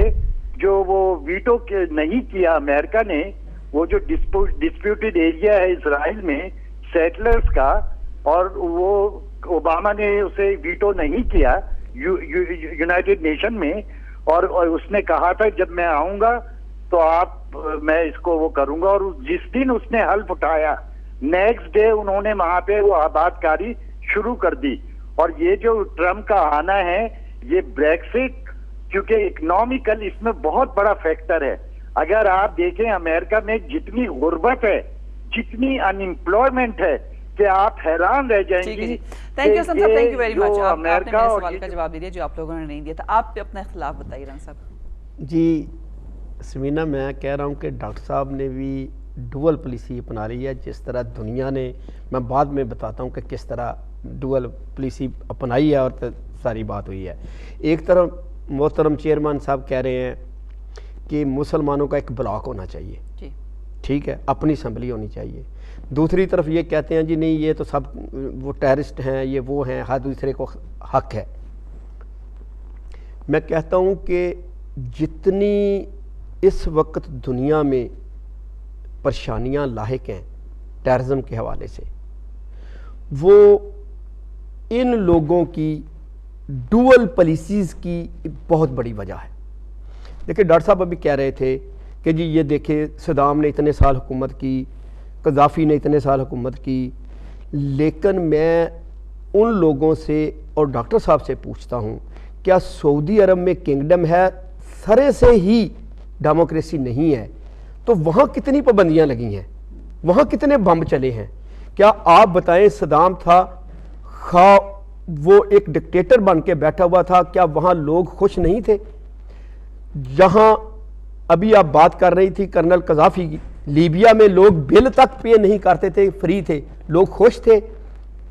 जो वो वीटो नहीं किया अमेरिका ने, वो जो डिस्प्यूटेड एरिया है इसराइल में सेटलर्स का, और वो ओबामा ने उसे वीटो नहीं किया यूनाइटेड नेशन में, और उसने कहा था जब मैं आऊंगा तो मैं इसको वो करूंगा। और जिस दिन उसने हल्फ उठाया नेक्स्ट डे उन्होंने वहां पे वो आबादकारी शुरू कर दी। और ये जो ट्रम्प का आना है, ये ब्रेक्सिट, क्योंकि इकोनॉमिकल इसमें बहुत बड़ा फैक्टर है। अगर आप देखें अमेरिका में जितनी गुर्बत है, जितनी अनएम्प्लॉयमेंट है, कि आप हैरान रह जाएंगी। थैंक यू साहब, थैंक यू वेरी मच। आपने अमेरिका मेरे सवाल का जवाब दे दिया जो आप लोगों ने नहीं दिया था। आप अपना इख्तलाफ बताइए राना साहब। जी समीना, मैं कह रहा हूँ कि डॉक्टर साहब ने भी डुअल पॉलिसी अपना रही है, जिस तरह दुनिया ने, मैं बाद में बताता हूँ कि किस तरह डुअल पॉलिसी अपनाई है और सारी बात हुई है। एक तरफ मोहतरम चेयरमैन साहब कह रहे हैं कि मुसलमानों का एक ब्लॉक होना चाहिए, ठीक है, अपनी असम्बली होनी चाहिए। दूसरी तरफ ये कहते हैं जी नहीं, ये तो सब वो टेररिस्ट हैं, ये वो हैं, हर दूसरे को हक है। मैं कहता हूँ कि जितनी इस वक्त दुनिया में परेशानियाँ लाहिक हैं टेररिज्म के हवाले से, वो इन लोगों की डुअल पॉलिसीज़ की बहुत बड़ी वजह है। देखिए डॉक्टर साहब अभी कह रहे थे कि जी ये देखिए सदाम ने इतने साल हुकूमत की, कज़ाफ़ी ने इतने साल हुकूमत की, लेकिन मैं उन लोगों से और डॉक्टर साहब से पूछता हूँ, क्या सऊदी अरब में किंगडम है, सरे से ही डेमोक्रेसी नहीं है, तो वहाँ कितनी पाबंदियाँ लगी हैं, वहाँ कितने बम चले हैं? क्या आप बताएं, सदाम था, खा वो एक डिक्टेटर बन के बैठा हुआ था, क्या वहाँ लोग खुश नहीं थे? जहाँ अभी आप बात कर रही थी कर्नल कज़ाफ़ी की, लीबिया में लोग बिल तक पे नहीं करते थे, फ्री थे, लोग खुश थे।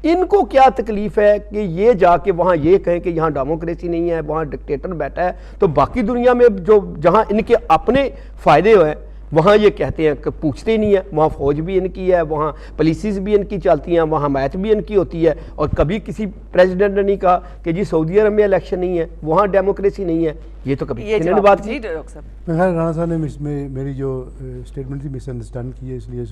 इनको क्या तकलीफ़ है कि ये जाके वहाँ ये कहें कि यहाँ डेमोक्रेसी नहीं है, वहाँ डिक्टेटर बैठा है, तो बाकी दुनिया में जो जहाँ इनके अपने फ़ायदे हैं वहाँ ये कहते हैं कि पूछते ही नहीं है। वहाँ फ़ौज भी इनकी है, वहाँ पुलिस भी इनकी चलती हैं, वहाँ हमायत भी इनकी होती है, और कभी किसी प्रेसिडेंट ने नहीं कहा कि जी सऊदी अरब में इलेक्शन नहीं है, वहाँ डेमोक्रेसी नहीं है। ये तो कभी किसी ने बात की। राना साहब ने मेरी जो स्टेटमेंट थी मिसअंडरस्टैंड की है, इसलिए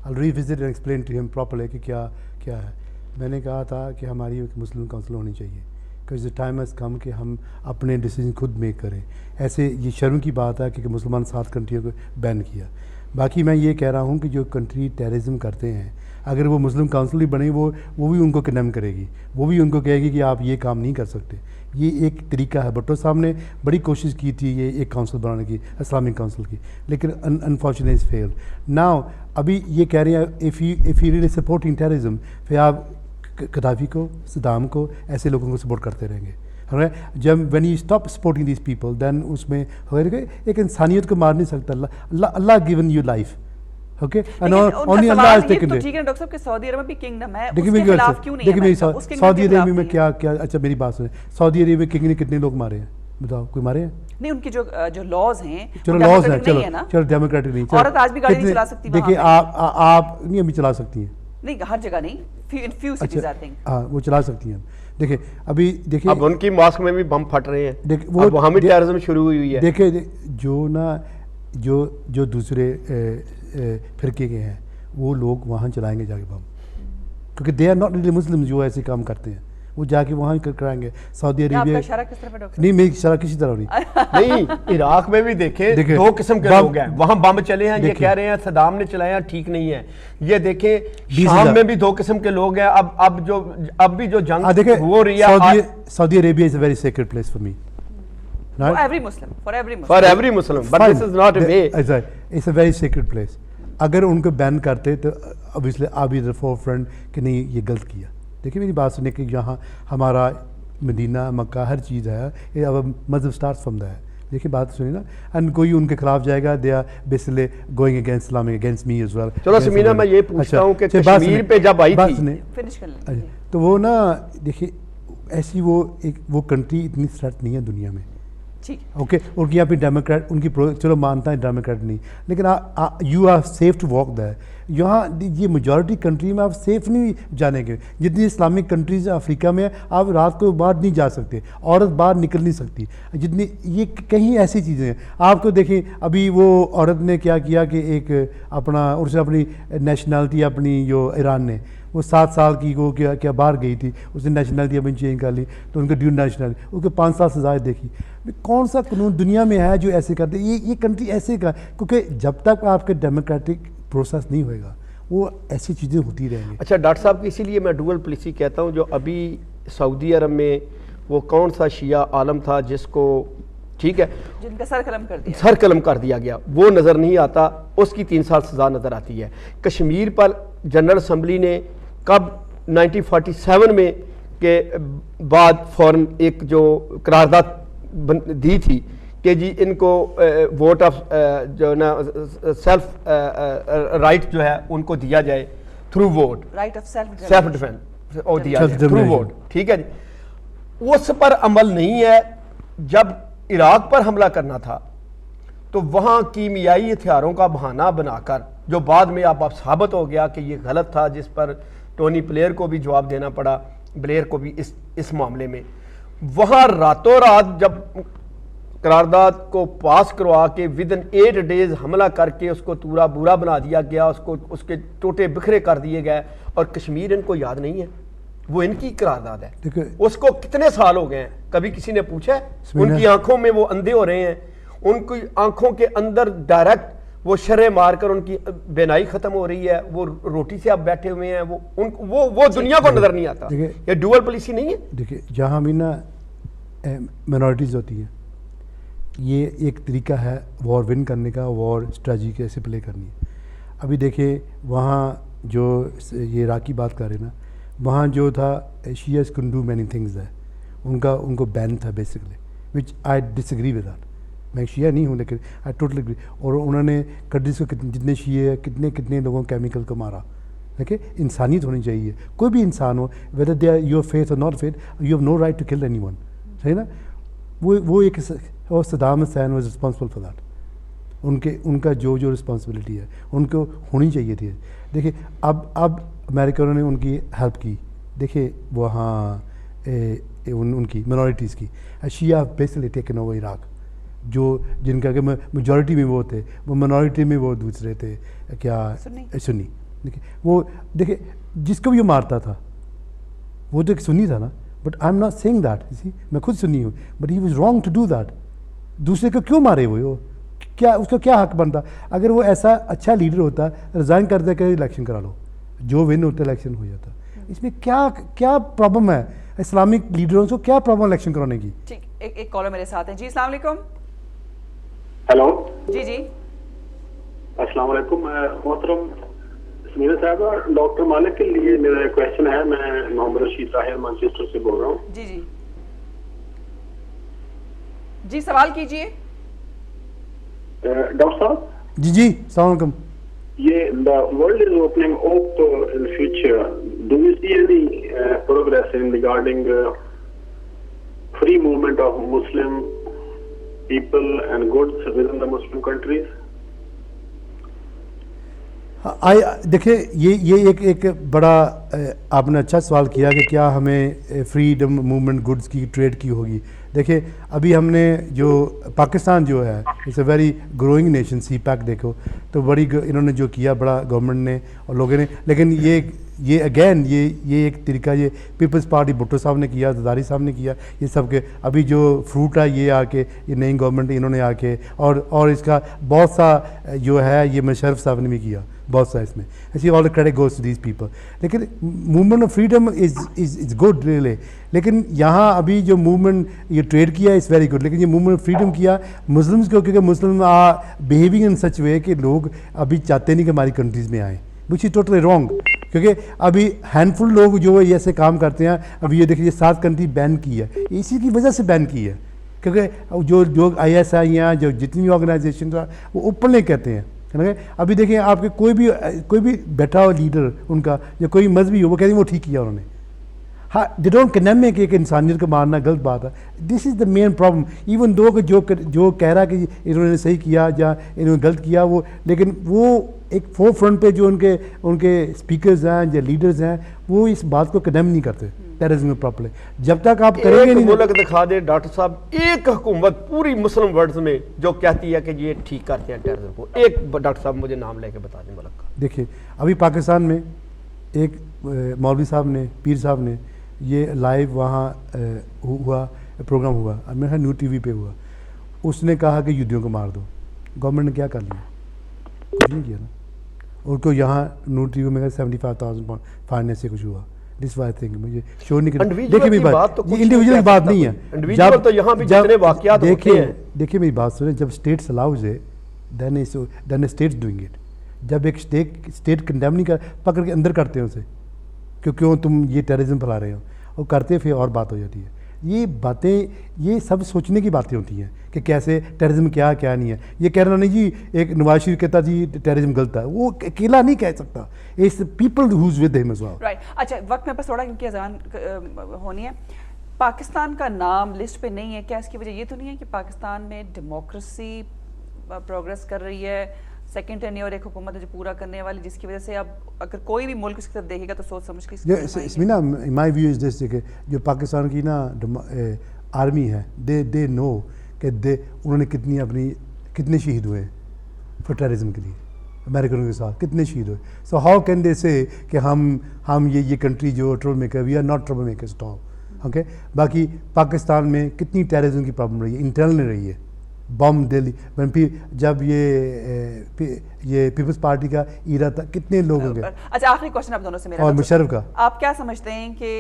I'll revisit and explain to him properly कि क्या है। मैंने कहा था कि हमारी एक मुस्लिम काउंसिल होनी चाहिए, because the time has come कि हम अपने डिसीजन खुद मेक करें। ऐसे ये शर्म की बात है कि मुसलमान 7 कंट्रियों को बैन किया। बाकी मैं ये कह रहा हूँ कि जो कंट्री टेररिज्म करते हैं, अगर वो मुस्लिम काउंसिल भी बनी, वो भी उनको कंडेम करेगी, वो भी उनको कहेगी कि आप ये काम नहीं कर सकते। ये एक तरीका है। भुट्टो साहब ने बड़ी कोशिश की थी ये एक काउंसिल बनाने की, इस्लामिक काउंसिल की, लेकिन अनफॉर्चुनेटली इज फेल्ड। नाउ अभी ये कह रहे हैं if you really supporting terrorism, फिर आप गद्दाफी को, सदाम को, ऐसे लोगों को सपोर्ट करते रहेंगे। जब when you stop supporting these people, then उसमें एक इंसानियत को मार नहीं सकता। Allah given you life, okay, only Allah has taken it. ठीक है डॉक्टर साहब कि सऊदी अरब में भी किंगडम है, उसके उसके खिलाफ क्यों नहीं है? देखिए सऊदी अरेबिया में क्या अच्छा मेरी बात सुने, सऊदी अरेबिया में किंग ने कितने लोग मारे हैं बताओ? कोई मारे हैं? नहीं, उनकी जो लॉज हैं, चलो लॉज हैं, चलो डेमोक्रेटिक नहीं, औरत आज भी गाड़ी नहीं चला सकती। देखिए आप नहीं अभी चला सकती हैं, नहीं हर जगह नहीं, फ्यू सिटीज आई थिंक, हाँ वो चला सकती हैं। देखिए अभी देखिए अब उनकी मॉस्क में भी बम फट रहे हैं, देखिए वो वहाँ भी टेररिज्म शुरू हुई है। देखिए जो दूसरे फिरके के हैं वो लोग वहाँ चलाएंगे जाके बम, क्योंकि दे आर नॉट रियली मुस्लिम जो ऐसे काम करते हैं। वो जाके वहाँ कराएंगे। सऊदी आपका अरेबिया इशारा किस तरफ है डॉक्टर? नहीं, मेरी शराब किसी तरह नहीं। नहीं, इराक में भी देखें देखिए, दो किस्म के बम- लोग हैं, वहां बम चले हैं, ये देखिए। कह रहे हैं सदाम ने चलाया, ठीक नहीं है। ये देखें 20,000 शाम में भी दो किस्म के लोग हैं। अब भी जो जंग देखिए, हो रही है, Saudi Arabia is a very sacred place for me. For every Muslim, for every Muslim. For every Muslim, but this is not a way. It's a very secret place. अगर उनको बैन करते तो ऑब्वियसली आप इधर फोर फ्रंट कि नहीं ये गलत किया। देखिए मेरी बात सुनिए कि यहाँ हमारा मदीना मक्का हर चीज़ है, ये अब मजहब स्टार्ट फ्रॉम दैट। देखिए बात सुनिए ना, एंड कोई उनके खिलाफ जाएगा, they are basically going against Islam, against me as well. चलो समीना, मैं ये पूछता हूँ कि कश्मीर पे जब आई थी, Finish कर लें। जी। तो वो ना देखिए ऐसी वो कंट्री इतनी थ्रेट नहीं है दुनिया में। ठीक। ओके, उनकी यहाँ पे डेमोक्रेट चलो मानता है डेमोक्रेट नहीं, लेकिन you are safe to walk that. यहाँ ये मेजॉरिटी कंट्री में आप सेफ नहीं जानेंगे। जितनी इस्लामिक कंट्रीज अफ्रीका में आप रात को बाहर नहीं जा सकते, औरत बाहर निकल नहीं सकती। जितनी ये कहीं ऐसी चीज़ें हैं आपको देखें, अभी वो औरत ने क्या किया कि एक अपना उसने अपनी नेशनलिटी अपनी जो ईरान ने वो 7 साल की वो क्या बाहर गई थी, उसने नेशनलिटी अपनी चेंज कर ली, तो उनका ड्यू नेशनलिटी उसको 5 साल सजाएं देखी। कौन सा कानून दुनिया में है जो ऐसे करते? ये कंट्री ऐसे का, क्योंकि जब तक आपके डेमोक्रेटिक प्रोसेस नहीं होएगा वो ऐसी चीज़ें होती रहेंगी। अच्छा डॉक्टर साहब, इसीलिए मैं डुअल पॉलिसी कहता हूँ। जो अभी सऊदी अरब में वो कौन सा शिया आलम था जिसको, ठीक है, जिनका सर कलम कर दिया, सर कलम कर दिया गया, वो नज़र नहीं आता, उसकी 3 साल सज़ा नज़र आती है। कश्मीर पर जनरल असम्बली ने कब 1947 में के बाद फ़ौरन एक जो करारदाद दी थी कि जी इनको वोट ऑफ जो ना सेल्फ राइट जो है उनको दिया जाए through vote, right of self defence और दिया जाए थ्रू Self-determination। वोट, ठीक है जी। उस पर अमल नहीं है। जब इराक पर हमला करना था तो वहाँ कीमियाई हथियारों का बहाना बनाकर, जो बाद में अब साबित हो गया कि ये गलत था, जिस पर टोनी ब्लेयर को भी जवाब देना पड़ा, ब्लेयर को भी इस मामले में, वहाँ रातों रात जब करारदाद को पास करवा के विद इन 8 डेज हमला करके उसको पूरा बुरा बना दिया गया, उसके टोटे बिखरे कर दिए गए, और कश्मीर इनको याद नहीं है, वो इनकी करारदाद है। उसको कितने साल हो गए हैं, कभी किसी ने पूछा है? उनकी आंखों में वो अंधे हो रहे हैं, उनकी आंखों के अंदर डायरेक्ट वो शरे मारकर उनकी बेनाई खत्म हो रही है, वो रोटी से आप बैठे हुए हैं, वो दुनिया को नजर नहीं आता। ये डुअल पॉलिसी नहीं है। देखिए जहाँ भी ना मिनॉरिटीज़ होती हैं, ये एक तरीका है वॉर विन करने का, वॉर स्ट्रेटजी कैसे प्ले करनी है। अभी देखिए वहाँ जो ये इराक की बात कर रहे हैं ना, वहाँ जो था शियास कैन डू मैनी थिंग्स है, उनको बैन था basically, which I disagree with that. मैं शिया नहीं हूँ लेकिन आई टोटली एग्री। और उन्होंने कंट्रीज को जितने शिये कितने लोगों केमिकल को मारा। देखिए इंसानियत होनी चाहिए, कोई भी इंसान हो, whether they are your faith और not faith, you have no right to kill anyone, सही ना। वो एक और Saddam Hussein was responsible for that. उनका जो रिस्पॉन्सिबिलिटी है उनको होनी चाहिए थी। देखिए अब अमेरिका ने उनकी हेल्प की। देखिए वहाँ उनकी मिनॉरिटीज़ की शिया बेसिकली टेकन ओवर इराक, जो जिनका कि मेजॉरिटी में वो थे, वो मिनॉरिटी में वो दूसरे थे क्या सुन्नी। देखिए वो देखिए जिसको भी मारता था वो तो एक सुन्नी था ना, but I am not saying that, मैं खुद सुन्नी हूँ, but he was wrong to do that. दूसरे को क्यों मारे वो क्या, उसका क्या हक बनता? अगर वो ऐसा अच्छा लीडर होता, रिज़ाइन कर दे कर इलेक्शन करा लो, जो विन होता इलेक्शन हो जाता। इसमें क्या प्रॉब्लम है इस्लामिक लीडरों को, क्या प्रॉब्लम इलेक्शन कराने की? ठीक, एक कॉलर मेरे साथ है जी। अस्सलाम वालेकुम। हेलो जी अस्सलाम वालेकुम मोहतरम समीना साहब, डॉक्टर मालिक के लिए मेरा एक क्वेश्चन है। मैं मोहम्मद रशीद ताहिर मैनचेस्टर से बोल रहा हूँ। जी सवाल कीजिए। डॉक्टर साहब जी अस्सलाम वालेकुम। ये the world is opening up in future, do you see any progress in regarding free movement of Muslim people and goods within the Muslim countries? देखिए ये एक बड़ा आपने अच्छा सवाल किया कि क्या हमें फ्रीडम मूवमेंट गुड्स की ट्रेड की होगी। देखिए अभी हमने जो पाकिस्तान जो है it's a very growing nation, CPEC देखो तो बड़ी इन्होंने जो किया बड़ा गवर्नमेंट ने और लोगों ने, लेकिन ये ये अगेन ये एक तरीका ये पीपल्स पार्टी भुट्टो साहब ने किया, जरदारी साहब ने किया, ये सब के अभी जो फ्रूट है ये आके ये नई गवर्नमेंट इन्होंने आके और इसका बहुत सा जो है ये मुशर्रफ साहब ने भी किया बहुत सा इसमें, ऐसी all credit goes to these people. लेकिन movement of freedom is good really, लेकिन यहाँ अभी जो मूवमेंट ये ट्रेड किया इज़ वेरी गुड, लेकिन ये मूवमेंट ऑफ फ्रीडम किया मुस्लिम्स को, क्योंकि मुस्लिम आर बिहेविंग इन सच वे कि लोग अभी चाहते नहीं कि हमारी कंट्रीज़ में आएँ, विच इज़ टोटली रॉन्ग। क्योंकि अभी हैंडफुल लोग जो है ऐसे काम करते हैं, अभी ये देखिए 7 कंट्री बैन की है, इसी की वजह से बैन की है, क्योंकि जो ISI हैं, जो जितनी भी ऑर्गेनाइजेशन वो ओपनली कहते हैं। अभी देखिए आपके कोई भी बैठा हो लीडर उनका या कोई मजहबी हो, वो कहते हैं वो ठीक किया उन्होंने। हाँ, दे डोंट कंडेम में कि एक इंसानियत को मारना गलत बात है। This is the main problem. Even though कि जो कह रहा कि इन्होंने सही किया या इन्होंने गलत किया, वो लेकिन वो एक फोर फ्रंट पे जो उनके स्पीकर्स हैं या लीडर्स हैं वो इस बात को कंडेम नहीं करते टेररिज्म प्रॉपर्ली। जब तक आप करेंगे नहीं, मुल्क दिखा दे डॉक्टर साहब, एक हुकूमत पूरी मुस्लिम वर्ल्ड में जो कहती है कि ये ठीक करते हैं टेररिज्म को, एक डॉक्टर साहब मुझे नाम लेके बता दें मुल्क का। देखिए अभी पाकिस्तान में एक मौलवी साहब ने, पीर साहब ने ये लाइव वहाँ हुआ प्रोग्राम हुआ, मेरे ख्याल न्यू TV पे हुआ, उसने कहा कि यहूदियों को मार दो। गवर्नमेंट ने क्या कर लिया? कुछ नहीं किया ना। उनको यहाँ न्यू TV में 75,000 फाइन से कुछ हुआ। दिस वाई थिंक मुझे शो नहीं करना। देखिए मेरी बात, ये इंडिविजुअल की बात नहीं है, जब तो यहाँ भी जितने वाकयात होते हैं। देखिए मेरी बात सुने, जब स्टेट्स अलाउज है देन स्टेट्स डूइंग इट। जब एक स्टेट कंडेम नहीं कर, पकड़ के अंदर करते हैं उसे, क्यों तुम ये टेररिज्म फैला रहे हो, और करते फिर और बात हो जाती है। ये बातें, ये सब सोचने की बातें होती हैं कि कैसे टेररिज्म क्या नहीं है। ये कहना नहीं जी, एक नवाज शरीफ कहता जी टेररिज्म गलत है, वो अकेला नहीं कह सकता, it's people whose with him as well. Right. अच्छा, वक्त में बस थोड़ा, क्योंकि अजान होनी है। पाकिस्तान का नाम लिस्ट पे नहीं है, क्या इसकी वजह ये तो नहीं है कि पाकिस्तान में डेमोक्रेसी प्रोग्रेस कर रही है, सेकंड टेन्योर एक हुकूमत है जो पूरा करने वाली, जिसकी वजह से अब अगर कोई भी मुल्क इसकी तरफ देखेगा तो सोच समझ के इसमें ना माय व्यू इज दिस कि जो पाकिस्तान की ना आर्मी है, दे नो कि उन्होंने कितने शहीद हुए फॉर टेररिज्म के लिए, अमेरिकनों के साथ कितने शहीद हुए। सो हाउ कैन दे से कि हम ये कंट्री जो trouble maker, we are not trouble makers at all. Okay, बाकी पाकिस्तान में कितनी टेररिज्म की प्रॉब्लम रही है, इंटरनल रही है। बम दिल्ली जब ये पीपल्स पार्टी का ईरा था, कितने लोग हो गए। अच्छा, आखिरी क्वेश्चन आप दोनों से मेरा, और मुशर्रफ का, आप क्या समझते हैं कि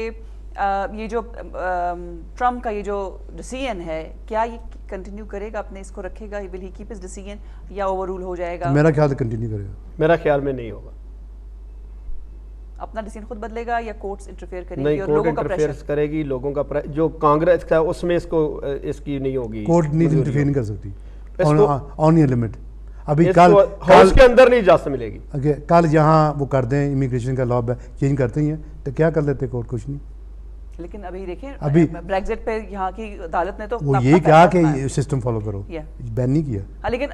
ये जो ट्रम्प का ये जो डिसीजन है, क्या ये कंटिन्यू करेगा, अपने इसको रखेगा, will he keep his decision, या ओवररूल हो जाएगा? मेरा ख्याल से कंटिन्यू करेगा। मेरा ख्याल में नहीं होगा। अपना डिसीजन खुद बदलेगा या कोर्ट्स इंटरफेयर करेगी? नहीं, और कोर्ट लोगों का इंटरफेयर प्रेशर करेगी, लोगों का जो कांग्रेस का उसमें इसकी नहीं होगी, कोर्ट नहीं इंटरफेयर नहीं कर सकती ऑन योर लिमिट। अभी कल हाउस के अंदर नहीं इजाजत मिलेगी। कल यहाँ वो कर दें, इमिग्रेशन का लॉ चेंज करते ही हैं, तो क्या कर लेते कोर्ट? कुछ नहीं। लेकिन अभी देखिए ब्रेक्जिट पे यहाँ की अदालत ने तो वो यही कहा कि सिस्टम फॉलो करो, बैन नहीं किया। हाँ, लेकिन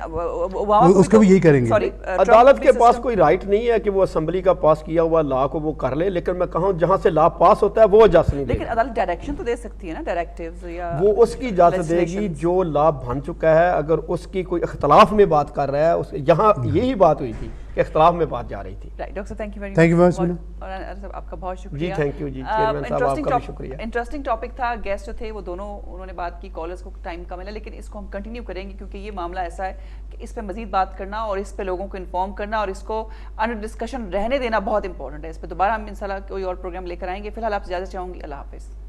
उसको भी यही करेंगे। अदालत के पास कोई राइट नहीं है कि वो असेंबली का पास किया हुआ लॉ को वो कर ले, लेकिन मैं कहूँ जहाँ से लॉ पास होता है वो इजाजत नहीं। लेकिन अदालत डायरेक्शन तो दे सकती है ना, डायरेक्टिव्स या वो उसकी इजाजत देगी जो लॉ बन चुका है। अगर उसकी कोई इख्तलाफ में बात कर रहा है, यहाँ यही बात हुई थी कि इख्तलाफ में बात जा रही थी। Right doctor, thank you very much. और आपका बहुत शुक्रिया। जी थैंक यू जी, चेयरमैन साहब आपका भी शुक्रिया। इंटरेस्टिंग टॉपिक था, गेस्ट जो थे वो दोनों उन्होंने बात की, कॉलर्स को टाइम कम मिला, लेकिन इसको हम कंटिन्यू करेंगे क्योंकि ये मामला ऐसा है कि इस पे मजीद बात करना और इस पे लोगों को इन्फॉर्म करना और इसको अंडर डिस्कशन रहने देना बहुत इंपॉर्टेंट है। इस पे दोबारा हम इंशाल्लाह कोई और प्रोग्राम लेकर आएंगे। फिलहाल आपसे इजाजत चाहूंगी। अल्लाह हाफिज़।